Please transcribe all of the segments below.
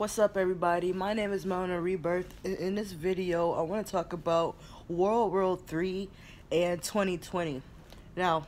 What's up, everybody? My name is Mona Rebirth. In this video, I want to talk about World War III and 2020. Now,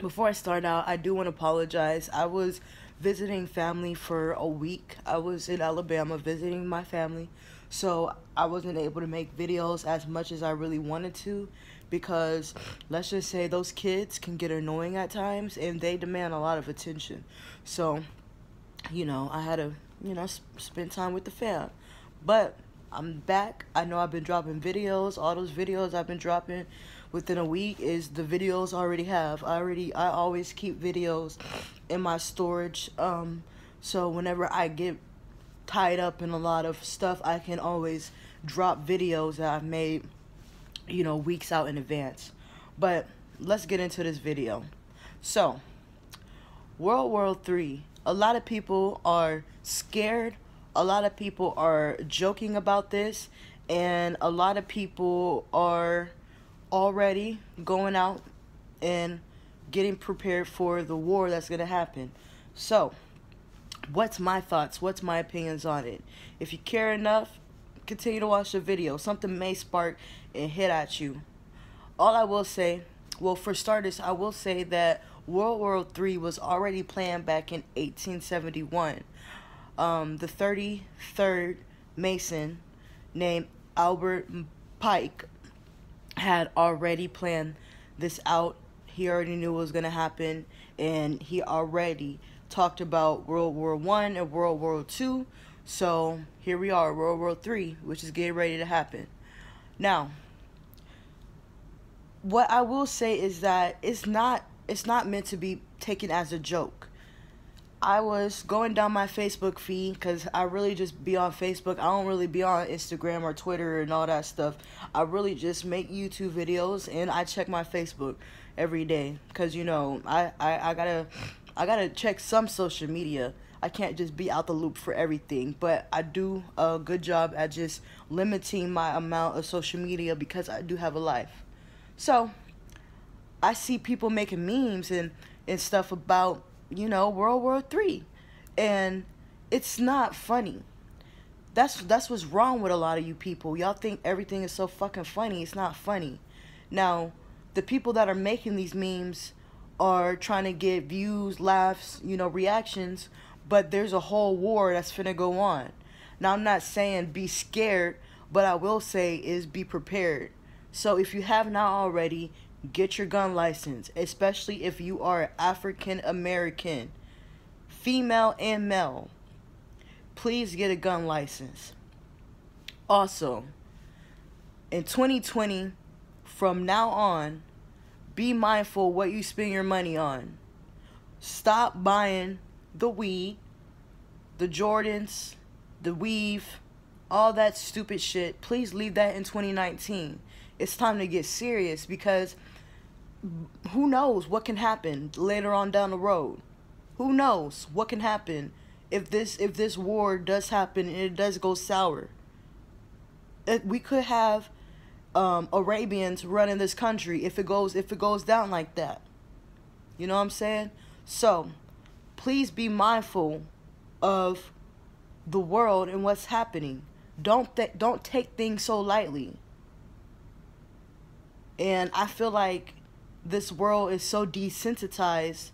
before I start out, I do want to apologize. I was visiting family for a week. I was in Alabama visiting my family, so I wasn't able to make videos as much as I really wanted to because let's just say those kids can get annoying at times and they demand a lot of attention. So, I had to, spend time with the fam. But I'm back. I know I've been dropping videos. All those videos I've been dropping within a week is the videos I already have. I always keep videos in my storage. So whenever I get tied up in a lot of stuff, I can always drop videos that I've made, weeks out in advance. But let's get into this video. So, World War III. A lot of people are scared. A lot of people are joking about this. And a lot of people are already going out and getting prepared for the war that's going to happen. So, what's my thoughts? What's my opinions on it? If you care enough, continue to watch the video. Something may spark and hit at you. All I will say, well, for starters, I will say that World War III was already planned back in 1871. The 33rd Mason, named Albert Pike, had already planned this out. He already knew what was going to happen, and he already talked about World War I and World War II. So here we are, World War III, which is getting ready to happen. Now, what I will say is that it's not meant to be taken as a joke. I was going down my Facebook feed because I really just be on Facebook. I don't really be on Instagram or Twitter and all that stuff. I really just make YouTube videos and I check my Facebook every day because I gotta check some social media. I can't just be out the loop for everything, but I do a good job at just limiting my amount of social media because I do have a life. So I see people making memes and stuff about, World War III. And it's not funny. That's what's wrong with a lot of you people. Y'all think everything is so fucking funny. It's not funny. Now, the people that are making these memes are trying to get views, laughs, reactions, but there's a whole war that's finna go on. Now, I'm not saying be scared, but I will say is be prepared. So if you have not already, get your gun license, especially if you are African American, female and male. Please get a gun license. Also, in 2020, from now on, be mindful what you spend your money on. Stop buying the weed, the Jordans, the weave, all that stupid shit. Please leave that in 2019. It's time to get serious because who knows what can happen later on down the road. Who knows what can happen if this war does happen and it does go sour. We could have Arabians running this country if it goes down like that. You know what I'm saying? So please be mindful of the world and what's happening. Don't take things so lightly. And I feel like this world is so desensitized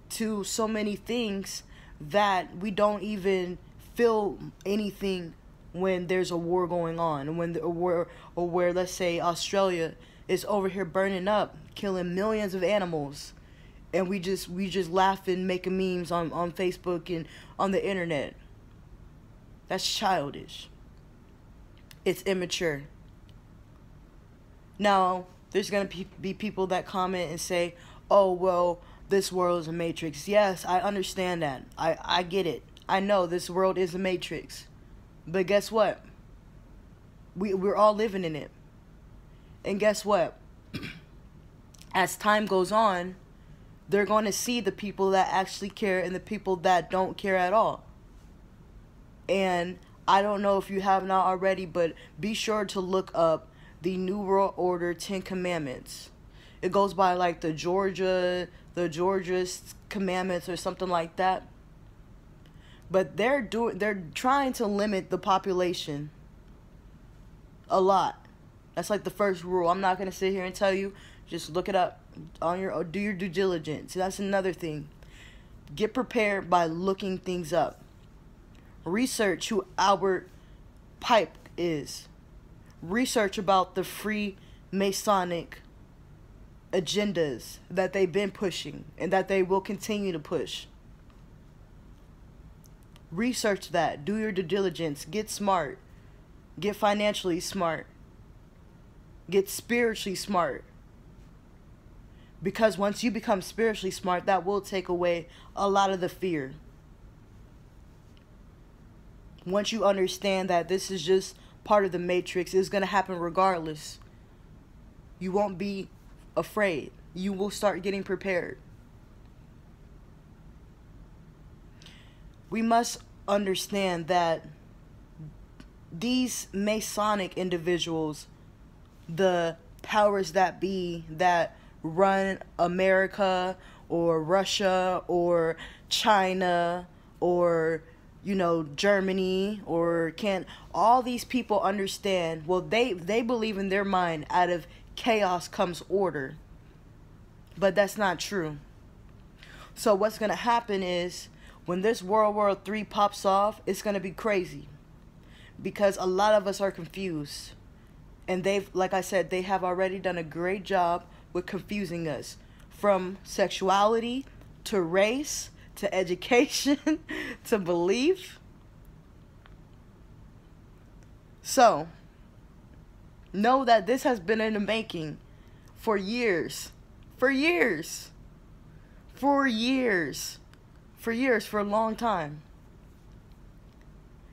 to so many things that we don't even feel anything when there's a war going on. When a war, or where, let's say, Australia is over here burning up, killing millions of animals, and we just laugh and make memes on Facebook and on the internet. That's childish. It's immature. Now, there's going to be people that comment and say, oh, well, this world is a matrix. Yes, I understand that. I get it. I know this world is a matrix. But guess what? We're all living in it. And guess what? As time goes on, they're going to see the people that actually care and the people that don't care at all. And I don't know if you have not already, but be sure to look up the New World Order 10 Commandments. It goes by like the Georgia Commandments or something like that. But they're trying to limit the population a lot. That's like the first rule. I'm not going to sit here and tell you. Just look it up on your, or do your due diligence. That's another thing. Get prepared by looking things up. Research who Albert Pike is. Research about the Freemasonic agendas that they've been pushing and that they will continue to push. Research that. Do your due diligence. Get smart. Get financially smart. Get spiritually smart. Because once you become spiritually smart, that will take away a lot of the fear. Once you understand that this is just part of the matrix, it's going to happen regardless. You won't be afraid. You will start getting prepared. We must understand that these Masonic individuals, the powers that be that run America or Russia or China or, you know, Germany or all these people understand, well, they believe in their mind out of chaos comes order. But that's not true. So what's going to happen is when this World War III pops off, it's going to be crazy. Because a lot of us are confused. And they've, like I said, they have already done a great job with confusing us. From sexuality to race to education to belief. So, know that this has been in the making for years. For years. For years. For years, for a long time.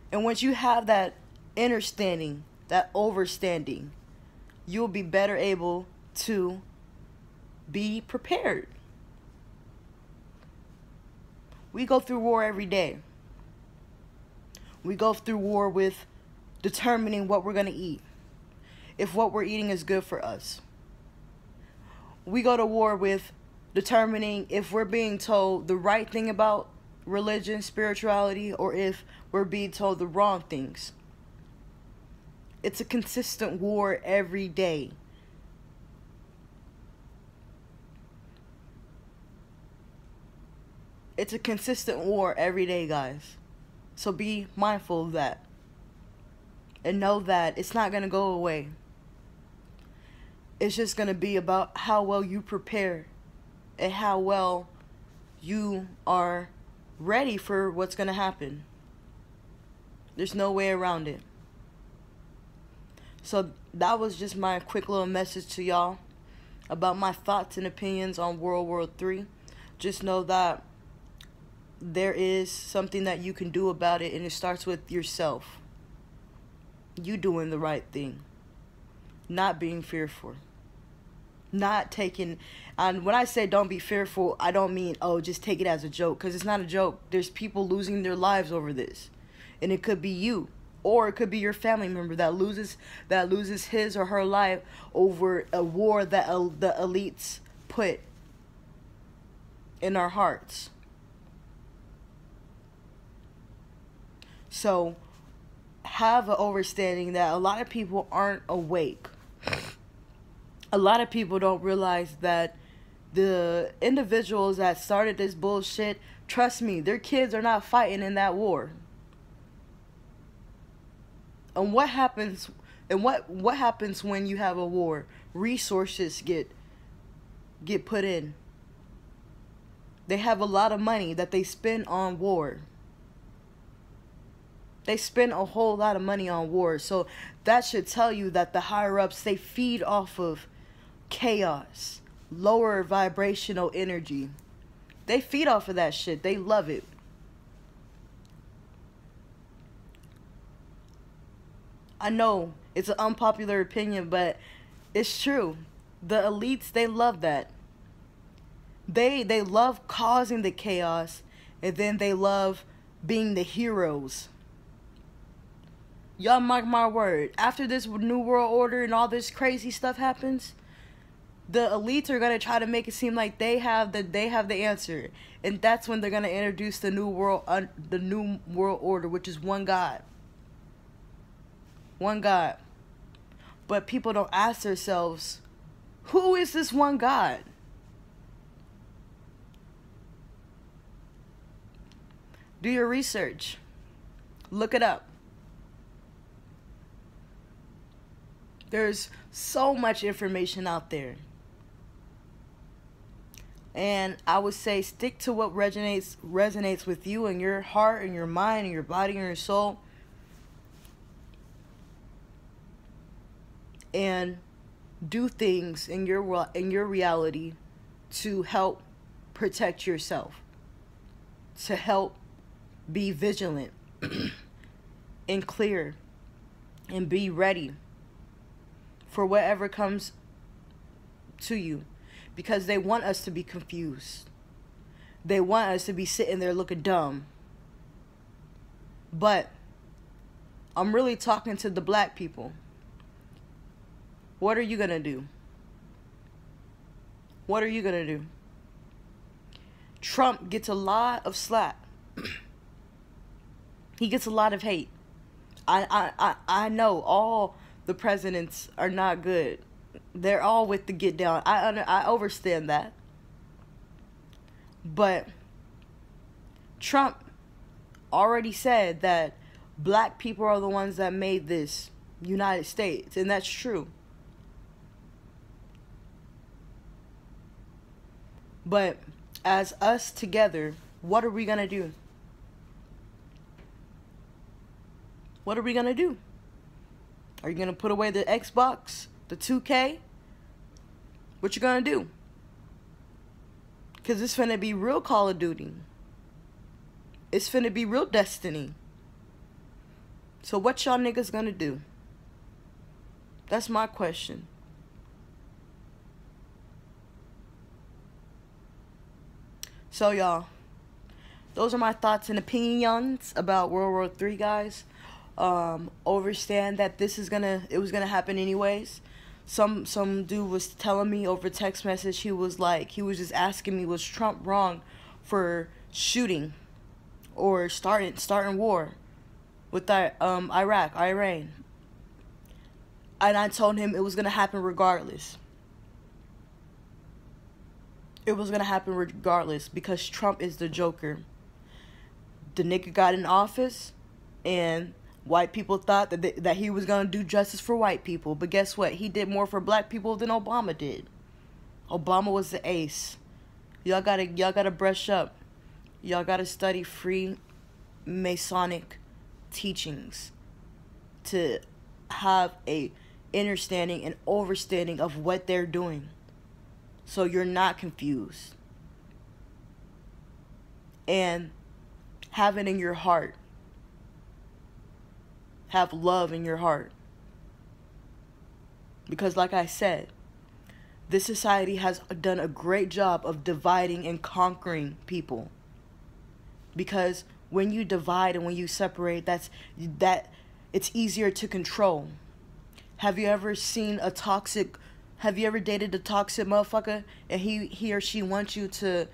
And once you have that understanding, that overstanding, you'll be better able to be prepared. We go through war every day. We go through war with determining what we're going to eat. If what we're eating is good for us. We go to war with determining if we're being told the right thing about religion, spirituality, or if we're being told the wrong things. It's a consistent war every day. It's a consistent war every day, guys. So be mindful of that. And know that it's not going to go away. It's just going to be about how well you prepare and how well you are ready for what's going to happen. There's no way around it. So that was just my quick little message to y'all about my thoughts and opinions on World War III. Just know that there is something that you can do about it, and it starts with yourself. You doing the right thing. Not being fearful. Not taking, and when I say don't be fearful, I don't mean, oh, just take it as a joke, because it's not a joke. There's people losing their lives over this. And it could be you, or it could be your family member that loses his or her life over a war that the elites put in our hearts. So have an understanding that a lot of people aren't awake. A lot of people don't realize that the individuals that started this bullshit, trust me, their kids are not fighting in that war. And what happens when you have a war? Resources get put in. They have a lot of money that they spend on war. They spend a whole lot of money on war. So that should tell you that the higher-ups, they feed off of chaos, lower vibrational energy. They feed off of that shit. They love it. I know it's an unpopular opinion, but it's true. The elites, they love that. They love causing the chaos, and then they love being the heroes. Y'all mark my word. After this new world order and all this crazy stuff happens, the elites are gonna try to make it seem like they have the answer, and that's when they're gonna introduce the new world order, which is one God. One God. But people don't ask themselves, who is this one God? Do your research. Look it up. There's so much information out there. And I would say stick to what resonates with you and your heart and your mind and your body and your soul. And do things in your reality to help protect yourself. To help be vigilant and clear and be ready for whatever comes to you, because they want us to be confused. They want us to be sitting there looking dumb. But I'm really talking to the black people. What are you gonna do? What are you gonna do? Trump gets a lot of slack. He gets a lot of hate. I know all the presidents are not good. They're all with the get down. I understand that. But Trump already said that black people are the ones that made this United States, and that's true. But as us together, what are we gonna do? What are we gonna do? Are you gonna put away the Xbox, the 2K? What you gonna do? Because it's finna be real Call of Duty. It's finna be real Destiny. So what y'all niggas gonna do? That's my question. So y'all, those are my thoughts and opinions about World War III, guys. Understand that it was gonna happen anyways. Some dude was telling me over text message, he was just asking me, was Trump wrong for shooting or starting war with Iran? And I told him it was gonna happen regardless. It was gonna happen regardless because Trump is the Joker. The nigga got in office, and white people thought that he was gonna do justice for white people, but guess what? He did more for black people than Obama did. Obama was the ace. Y'all gotta brush up. Y'all gotta study free Masonic teachings to have a understanding and overstanding of what they're doing, so you're not confused. And have it in your heart. Have love in your heart. Because like I said, this society has done a great job of dividing and conquering people. Because when you divide and when you separate, it's easier to control. Have you ever dated a toxic motherfucker and he or she wants you to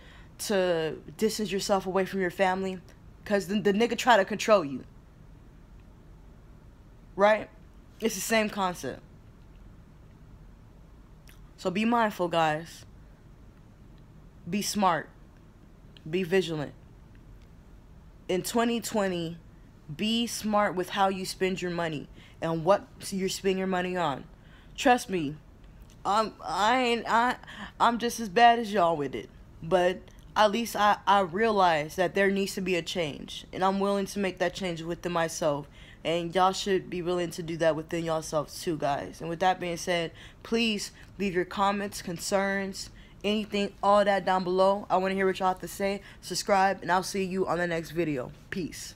distance yourself away from your family? Because the nigga try to control you. Right? It's the same concept. So be mindful, guys. Be smart. Be vigilant. In 2020, be smart with how you spend your money and what you spend your money on. Trust me, I'm just as bad as y'all with it. But at least I realize that there needs to be a change, and I'm willing to make that change within myself. And y'all should be willing to do that within yourselves too, guys. And with that being said, please leave your comments, concerns, anything, all that down below. I want to hear what y'all have to say. Subscribe, and I'll see you on the next video. Peace.